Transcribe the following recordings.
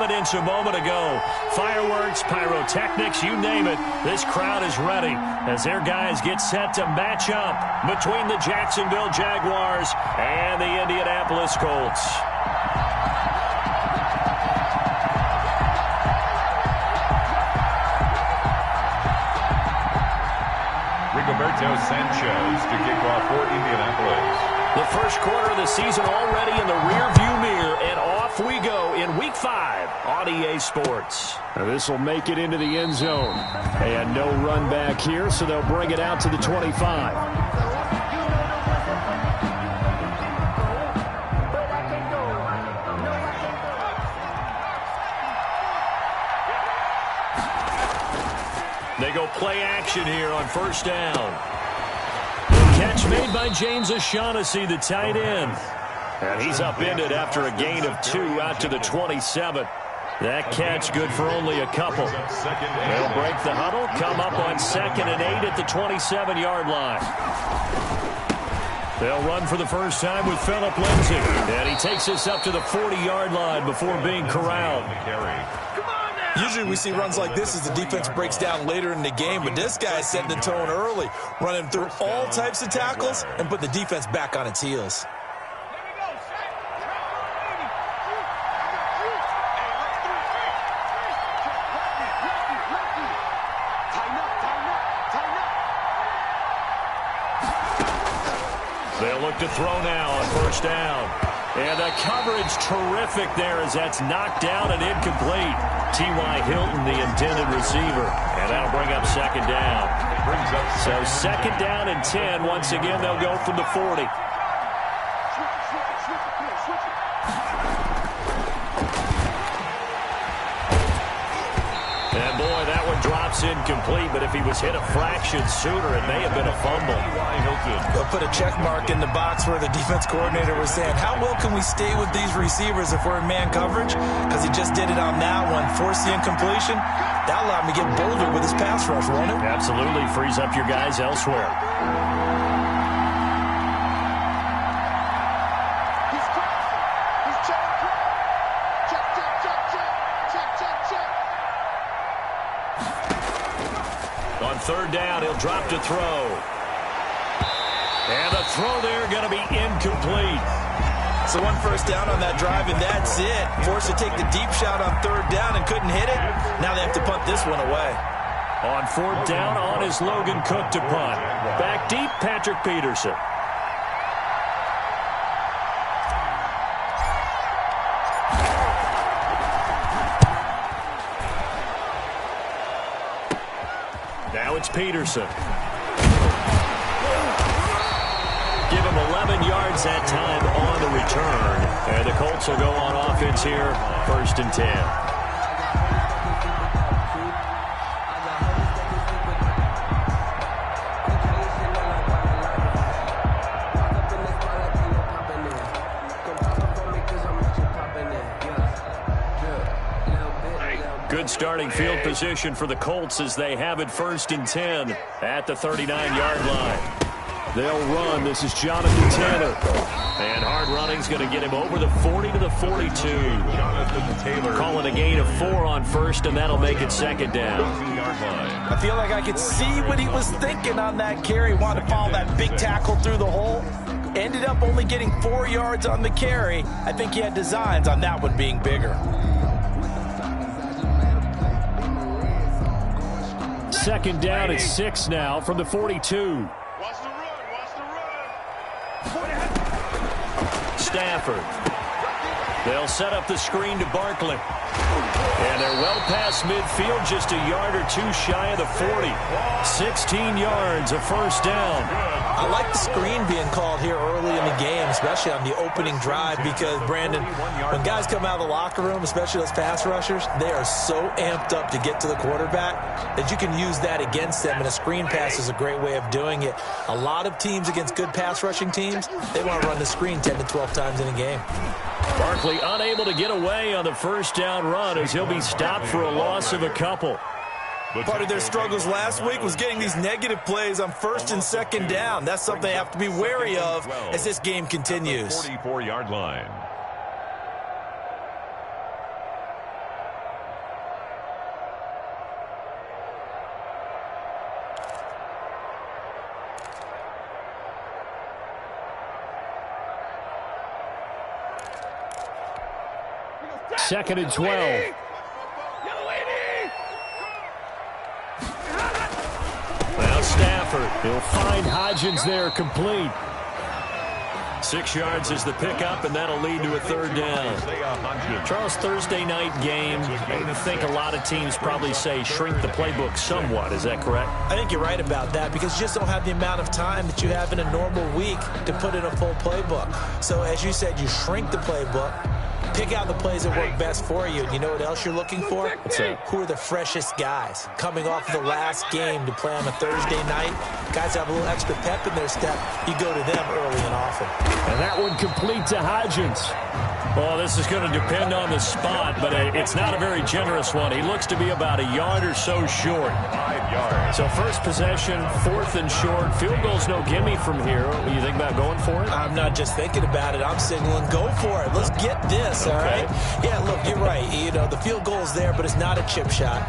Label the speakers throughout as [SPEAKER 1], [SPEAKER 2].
[SPEAKER 1] confidence a moment ago. Fireworks, pyrotechnics, you name it. This crowd is ready as their guys get set to match up between the Jacksonville Jaguars and the Indianapolis Colts.
[SPEAKER 2] Rigoberto Sanchez to kick off for Indianapolis.
[SPEAKER 1] The first quarter of the season already in the rearview mirror, and off we go in Week 5 on EA Sports.
[SPEAKER 3] This will make it into the end zone. And no run back here, so they'll bring it out to the 25.
[SPEAKER 1] They go play action here on first down. Catch made by James O'Shaughnessy, the tight end. And he's upended after a gain of 2 out to the 27. That catch good for only a couple. They'll break the huddle, come up on 2nd and 8 at the 27-yard line. They'll run for the first time with Phillip Lindsay. And he takes us up to the 40-yard line before being corralled.
[SPEAKER 4] Usually we see runs like this as the defense breaks down later in the game, but this guy is setting the tone early, running through all types of tackles and put the defense back on its heels.
[SPEAKER 1] They'll look to throw now on first down. And the coverage terrific there as that's knocked down and incomplete. T.Y. Hilton, the intended receiver. And that'll bring up second down. So second down and 10. Once again, they'll go from the 40. And boy, that one drops incomplete, but if he was hit a fraction sooner, it may have been a fumble.
[SPEAKER 4] They'll put a check mark in the box where the defense coordinator was saying, how well can we stay with these receivers if we're in man coverage? Because he just did it on that one, forced the incompletion. That allowed him to get bolder with his pass rush, won't it?
[SPEAKER 1] Absolutely, frees up your guys elsewhere. On third down, he'll drop to throw. And the throw there going to be incomplete.
[SPEAKER 4] So one first down on that drive, and that's it. Forced to take the deep shot on third down and couldn't hit it. Now they have to punt this one away.
[SPEAKER 1] On fourth down, on is Logan Cook to punt. Back deep, Patrick Peterson. Now it's Peterson. Give him 11 yards that time on the return. And the Colts will go on offense here, 1st and 10. Good starting field position for the Colts as they have it 1st and 10 at the 39-yard line.
[SPEAKER 3] They'll run. This is Jonathan Taylor.
[SPEAKER 1] And hard running's going to get him over the 40 to the 42. Jonathan Taylor calling a gain of 4 on first, and that'll make it second down.
[SPEAKER 4] I feel like I could see what he was thinking on that carry. Wanted to follow that big tackle through the hole. Ended up only getting 4 yards on the carry. I think he had designs on that one being bigger.
[SPEAKER 3] Second down at 6 now from the 42.
[SPEAKER 1] Stafford. They'll set up the screen to Barkley. And they're well past midfield, just a yard or two shy of the 40. 16 yards, a first down.
[SPEAKER 4] I like the screen being called here early in the game, especially on the opening drive, because, Brandon, when guys come out of the locker room, especially those pass rushers, they are so amped up to get to the quarterback that you can use that against them, and a screen pass is a great way of doing it. A lot of teams against good pass rushing teams, they want to run the screen 10 to 12 times in a game.
[SPEAKER 1] Barkley unable to get away on the first down run as he'll be stopped for a loss of a couple.
[SPEAKER 4] Part of their struggles last week was getting these negative plays on 1st and 2nd down. That's something they have to be wary of as this game continues.
[SPEAKER 2] 44-yard line.
[SPEAKER 3] 2nd and 12. Now Stafford. He'll find Hodgins there complete.
[SPEAKER 1] 6 yards is the pickup, and that'll lead to a 3rd down. Charles, Thursday night game, I think a lot of teams probably say shrink the playbook somewhat. Is that correct?
[SPEAKER 4] I think you're right about that because you just don't have the amount of time that you have in a normal week to put in a full playbook. So as you said, you shrink the playbook, pick out the plays that work best for you. And you know what else you're looking for? Who are the freshest guys coming off of the last game to play on a Thursday night? Guys have a little extra pep in their step. You go to them early and often.
[SPEAKER 3] And that one complete to Hodgins.
[SPEAKER 1] Well, this is going to depend on the spot, but it's not a very generous one. He looks to be about a yard or so short.
[SPEAKER 2] 5 yards.
[SPEAKER 1] So first possession, 4th and short. Field goal's no gimme from here. What do you think about going for it?
[SPEAKER 4] I'm not just thinking about it. I'm signaling, go for it. Let's get this, all right? Yeah, look, you're right. You know, the field goal's there, but it's not a chip shot.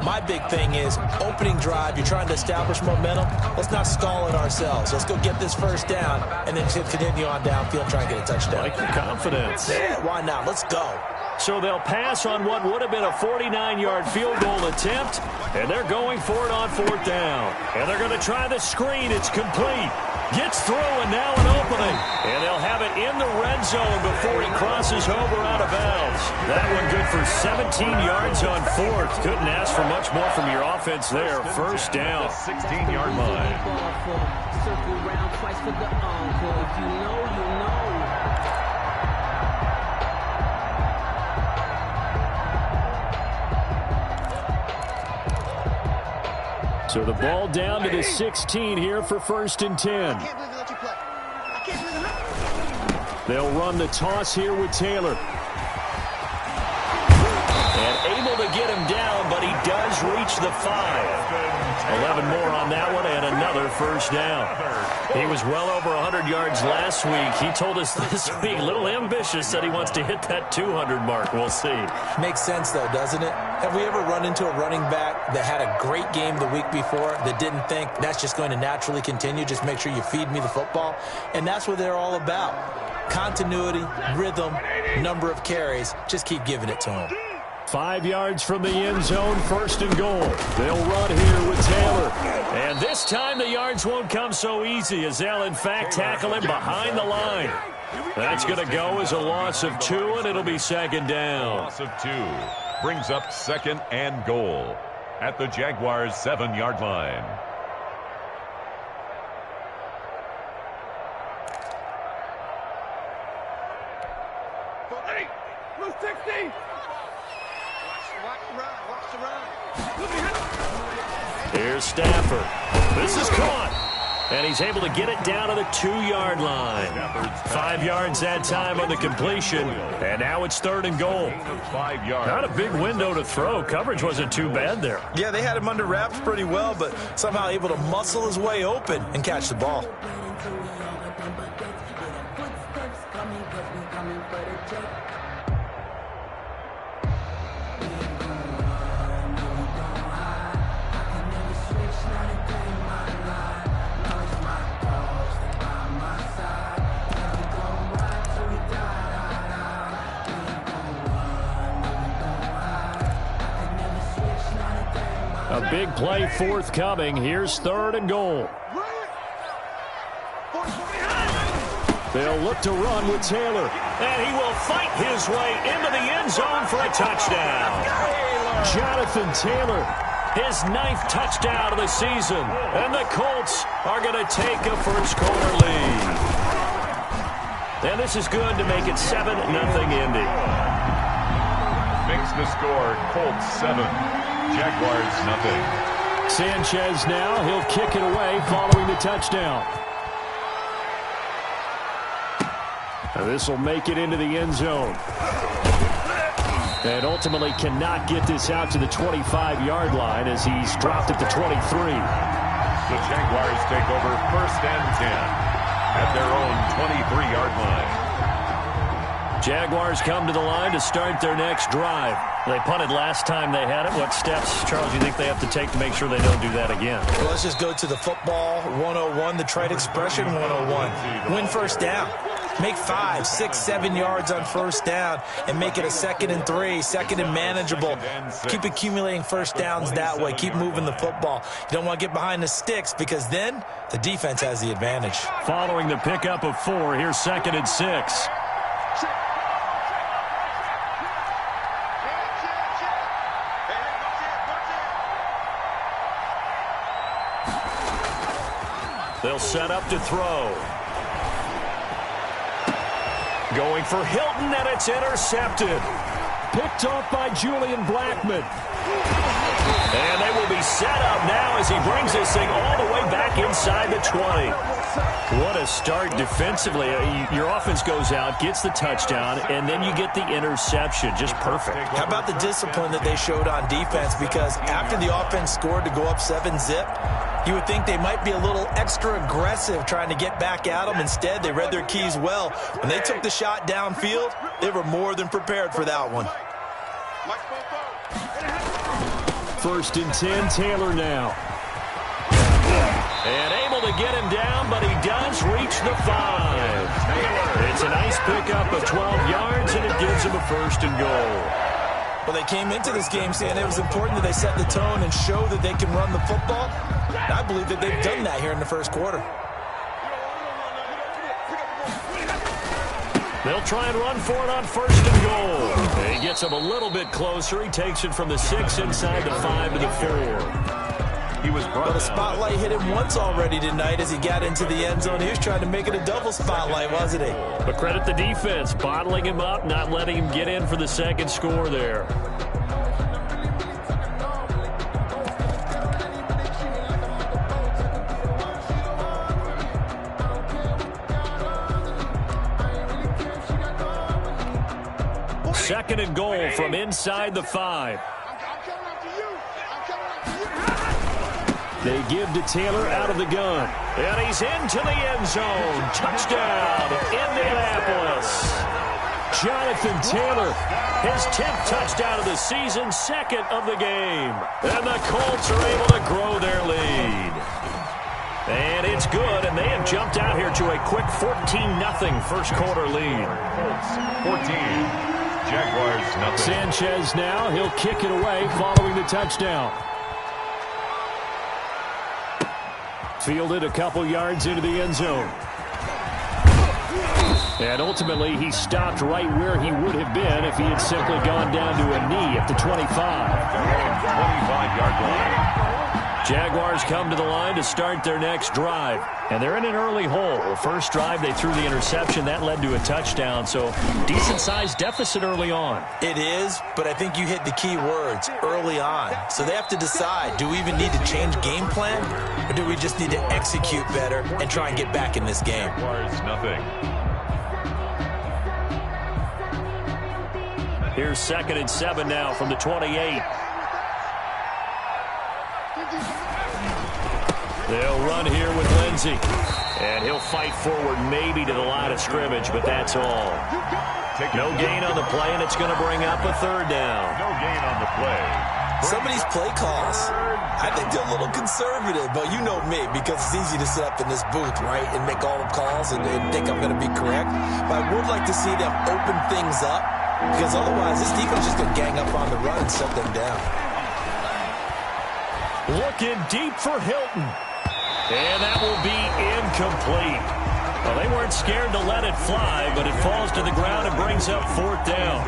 [SPEAKER 4] My big thing is opening drive. You're trying to establish momentum. Let's not stall it ourselves. Let's go get this 1st down and then continue on downfield and try and get a touchdown.
[SPEAKER 1] Like your confidence.
[SPEAKER 4] Yeah, why not? Let's go.
[SPEAKER 1] So they'll pass on what would have been a 49-yard field goal attempt, and they're going for it on 4th down. And they're going to try the screen. It's complete. Gets through, and now an opening. And they'll have it in the red zone before he crosses over out of bounds. That one good for 17 yards on 4th. Couldn't ask for much more from your offense there. 1st down.
[SPEAKER 2] 16-yard line.
[SPEAKER 5] Circle round twice for the encore. If you know, you know.
[SPEAKER 3] So the ball down to the 16 here for 1st and 10. They'll run the toss here with Taylor.
[SPEAKER 1] And able to get him down, but he does reach the 5. 11 more on that one and another 1st down. He was well over 100 yards last week. He told us this week, a little ambitious, that he wants to hit that 200 mark. We'll see.
[SPEAKER 4] Makes sense, though, doesn't it? Have we ever run into a running back that had a great game the week before that didn't think that's just going to naturally continue? Just make sure you feed me the football. And that's what they're all about. Continuity, rhythm, number of carries. Just keep giving it to him.
[SPEAKER 3] 5 yards from the end zone, 1st and goal. They'll run here with Taylor.
[SPEAKER 1] And this time the yards won't come so easy as they'll, in fact, tackle him behind the line. That's going to go as a loss of 2, and it'll be 2nd down.
[SPEAKER 2] Loss of 2 brings up 2nd and goal at the Jaguars' 7-yard line.
[SPEAKER 1] Here's Stafford. This is caught. And he's able to get it down to the 2-yard line. 5 yards that time on the completion. And now it's 3rd and goal.
[SPEAKER 2] 5 yards.
[SPEAKER 1] Not a big window to throw. Coverage wasn't too bad there.
[SPEAKER 4] Yeah, they had him under wraps pretty well, but somehow able to muscle his way open and catch the ball.
[SPEAKER 3] A big play forthcoming. Here's 3rd and goal. They'll look to run with Taylor.
[SPEAKER 1] And he will fight his way into the end zone for a touchdown.
[SPEAKER 3] Jonathan Taylor.
[SPEAKER 1] His 9th touchdown of the season. And the Colts are going to take a first-quarter lead. And this is good to make it 7-0 Indy.
[SPEAKER 2] Makes the score Colts 7, Jaguars 0.
[SPEAKER 3] Sanchez now. He'll kick it away following the touchdown. This will make it into the end zone. And ultimately cannot get this out to the 25-yard line as he's dropped at the 23.
[SPEAKER 2] The Jaguars take over 1st and 10 at their own 23-yard line.
[SPEAKER 1] Jaguars come to the line to start their next drive. They punted last time they had it. What steps, Charles, do you think they have to take to make sure they don't do that again?
[SPEAKER 4] Well, let's just go to the football 101, the trade expression 101. Win 1st down. Make 5, 6, 7 yards on first down and make it a 2nd and 3, 2nd and manageable. Keep accumulating first downs that way. Keep moving the football. You don't want to get behind the sticks because then the defense has the advantage.
[SPEAKER 3] Following the pickup of 4, here's 2nd and 6. They'll set up to throw. Going for Hilton, and it's intercepted. Picked off by Julian Blackmon. And they will be set up now as he brings this thing all the way back inside the 20. What a start defensively. Your offense goes out, gets the touchdown, and then you get the interception. Just perfect.
[SPEAKER 4] How about the discipline that they showed on defense? Because after the offense scored to go up 7-zip, you would think they might be a little extra aggressive trying to get back at them. Instead, they read their keys well. When they took the shot downfield, they were more than prepared for that one.
[SPEAKER 3] 1st and 10, Taylor now.
[SPEAKER 1] And able to get him down, but he does reach the 5. It's a nice pickup of 12 yards, and it gives him a 1st and goal.
[SPEAKER 4] Well, they came into this game saying it was important that they set the tone and show that they can run the football. And I believe that they've done that here in the first quarter.
[SPEAKER 1] They'll try and run for it on 1st and goal. And he gets him a little bit closer. He takes it from the 6 inside the 5 to the 4.
[SPEAKER 2] He was brought
[SPEAKER 4] But a spotlight hit him once already tonight as he got into the end zone. He was trying to make it a double spotlight, wasn't he?
[SPEAKER 1] But credit the defense, bottling him up, not letting him get in for the 2nd score there. Second and goal from inside the 5.
[SPEAKER 3] They give to Taylor out of the gun.
[SPEAKER 1] And he's into the end zone. Touchdown, Indianapolis.
[SPEAKER 3] Jonathan Taylor.
[SPEAKER 1] His 10th touchdown of the season, 2nd of the game. And the Colts are able to grow their lead. And it's good, and they have jumped out here to a quick 14-0 first quarter lead.
[SPEAKER 2] 14. Jaguars, nothing.
[SPEAKER 3] Sanchez now. He'll kick it away following the touchdown. Fielded a couple yards into the end zone. And ultimately, he stopped right where he would have been if he had simply gone down to a knee at the 25.
[SPEAKER 2] 25-yard line.
[SPEAKER 1] Jaguars come to the line to start their next drive. And they're in an early hole. The first drive, they threw the interception. That led to a touchdown. So, decent-sized deficit early on.
[SPEAKER 4] It is, but I think you hit the key words, early on. So they have to decide, do we even need to change game plan? Or do we just need to execute better and try and get back in this game?
[SPEAKER 2] Jaguars, nothing.
[SPEAKER 1] Here's 2nd and 7 now from the 28. They'll run here with Lindsey. And he'll fight forward maybe to the line of scrimmage, but that's all. No gain on the play, and it's going to bring up a 3rd down.
[SPEAKER 2] No gain on the play.
[SPEAKER 4] Some of these play calls, I think they're a little conservative, but you know me, because it's easy to sit up in this booth, right, and make all the calls and think I'm going to be correct. But I would like to see them open things up, because otherwise this defense is just going to gang up on the run and shut them down.
[SPEAKER 1] Looking deep for Hilton. And that will be incomplete. Well, they weren't scared to let it fly, but it falls to the ground and brings up 4th down.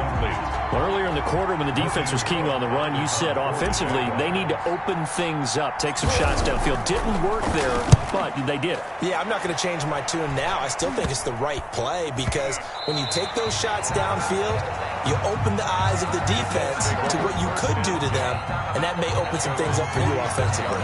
[SPEAKER 1] Well, earlier in the quarter when the defense was keen on the run, you said offensively they need to open things up, take some shots downfield. Didn't work there, but they did it.
[SPEAKER 4] Yeah, I'm not going to change my tune now. I still think it's the right play because when you take those shots downfield, you open the eyes of the defense to what you could do to them, and that may open some things up for you offensively.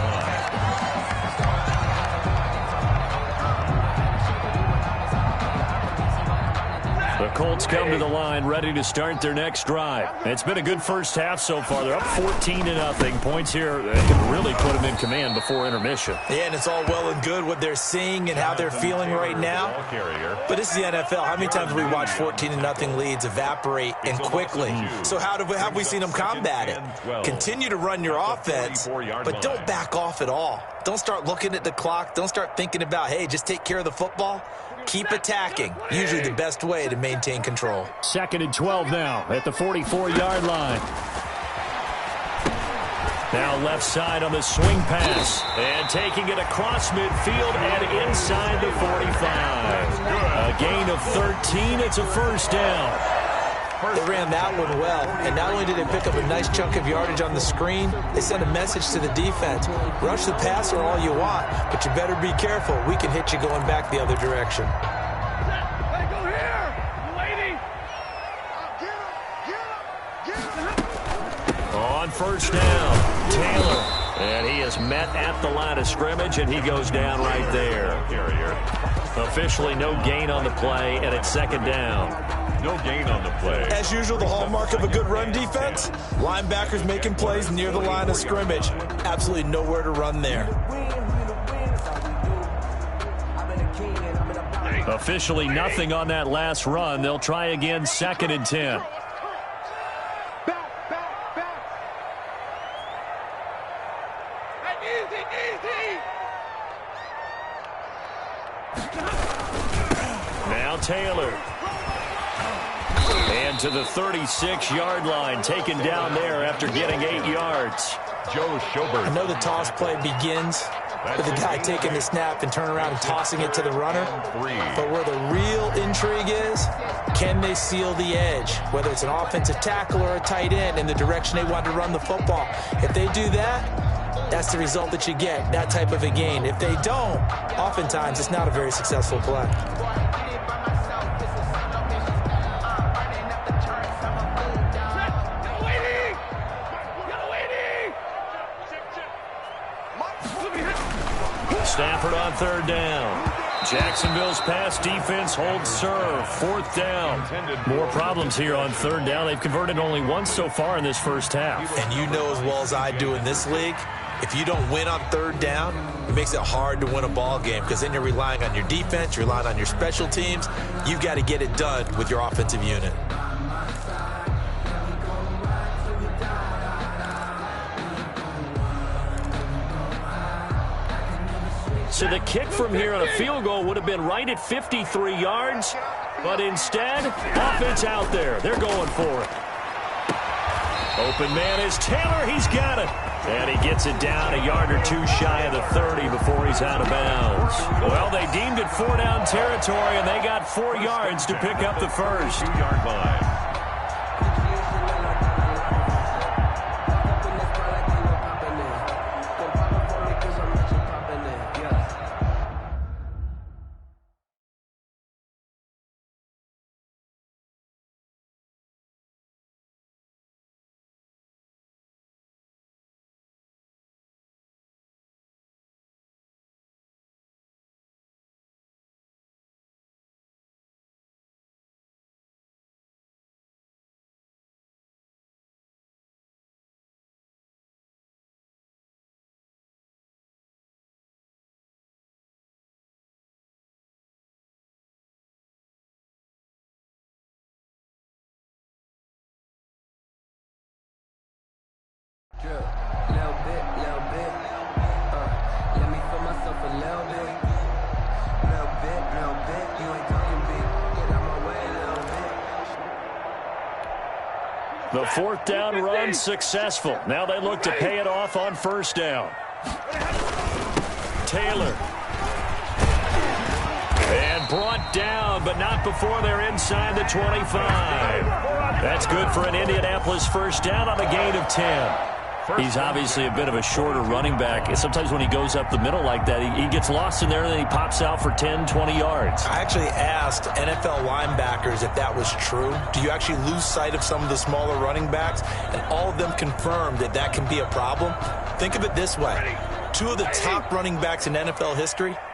[SPEAKER 1] The Colts come to the line ready to start their next drive. It's been a good first half so far. They're up 14-0. Points here that can really put them in command before intermission.
[SPEAKER 4] Yeah, and it's all well and good what they're seeing and how they're feeling right now. But this is the NFL. How many times have we watched 14-0 leads evaporate and quickly? So how have we seen them combat it? Continue to run your offense, but don't back off at all. Don't start looking at the clock. Don't start thinking about, hey, just take care of the football. Keep attacking. Usually the best way to maintain control.
[SPEAKER 3] 2nd and 12 now at the 44-yard line. Now left side on the swing pass. And taking it across midfield and inside the 45. A gain of 13. It's a first down.
[SPEAKER 4] They ran that one well, and not only did they pick up a nice chunk of yardage on the screen, they sent a message to the defense. Rush the passer all you want, but you better be careful. We can hit you going back the other direction.
[SPEAKER 1] On first down, Taylor. And he is met at the line of scrimmage, and he goes down right there. Officially no gain on the play, and it's 2nd down.
[SPEAKER 2] No gain on the play.
[SPEAKER 4] As usual, the hallmark of a good run defense, linebackers making plays near the line of scrimmage. Absolutely nowhere to run there.
[SPEAKER 1] Officially nothing on that last run. They'll try again, 2nd and 10. Now Taylor. And to the 36-yard line, taken down there after getting 8 yards.
[SPEAKER 2] Joe Schobert.
[SPEAKER 4] I know the toss play begins with the guy taking the snap and turning around and tossing it to the runner. But where the real intrigue is, can they seal the edge? Whether it's an offensive tackle or a tight end in the direction they want to run the football. If they do that, that's the result that you get, that type of a gain. If they don't, oftentimes it's not a very successful play.
[SPEAKER 1] Stafford on 3rd down. Jacksonville's pass defense holds serve. 4th down. More problems here on 3rd down. They've converted only once so far in this first half.
[SPEAKER 4] And you know as well as I do in this league, if you don't win on 3rd down, it makes it hard to win a ball game because then you're relying on your defense, you're relying on your special teams. You've got to get it done with your offensive unit.
[SPEAKER 1] So the kick from here on a field goal would have been right at 53 yards, but instead, offense out there. They're going for it. Open man is Taylor. He's got it. And he gets it down a yard or two shy of the 30 before he's out of bounds. Well, they deemed it 4-down territory, and they got 4 yards to pick up the first.
[SPEAKER 2] 2-yard line.
[SPEAKER 5] Let me feel myself a little bit. You ain't talking big. Get out my way a little bit.
[SPEAKER 1] The 4th down run successful. Now they look to pay it off on 1st down. Taylor. And brought down, but not before they're inside the 25. That's good for an Indianapolis 1st down on a gain of 10. He's obviously a bit of a shorter running back. Sometimes when he goes up the middle like that, he gets lost in there and then he pops out for 10, 20 yards.
[SPEAKER 4] I actually asked NFL linebackers if that was true. Do you actually lose sight of some of the smaller running backs? And all of them confirmed that that can be a problem. Think of it this way. 2 of the top running backs in NFL history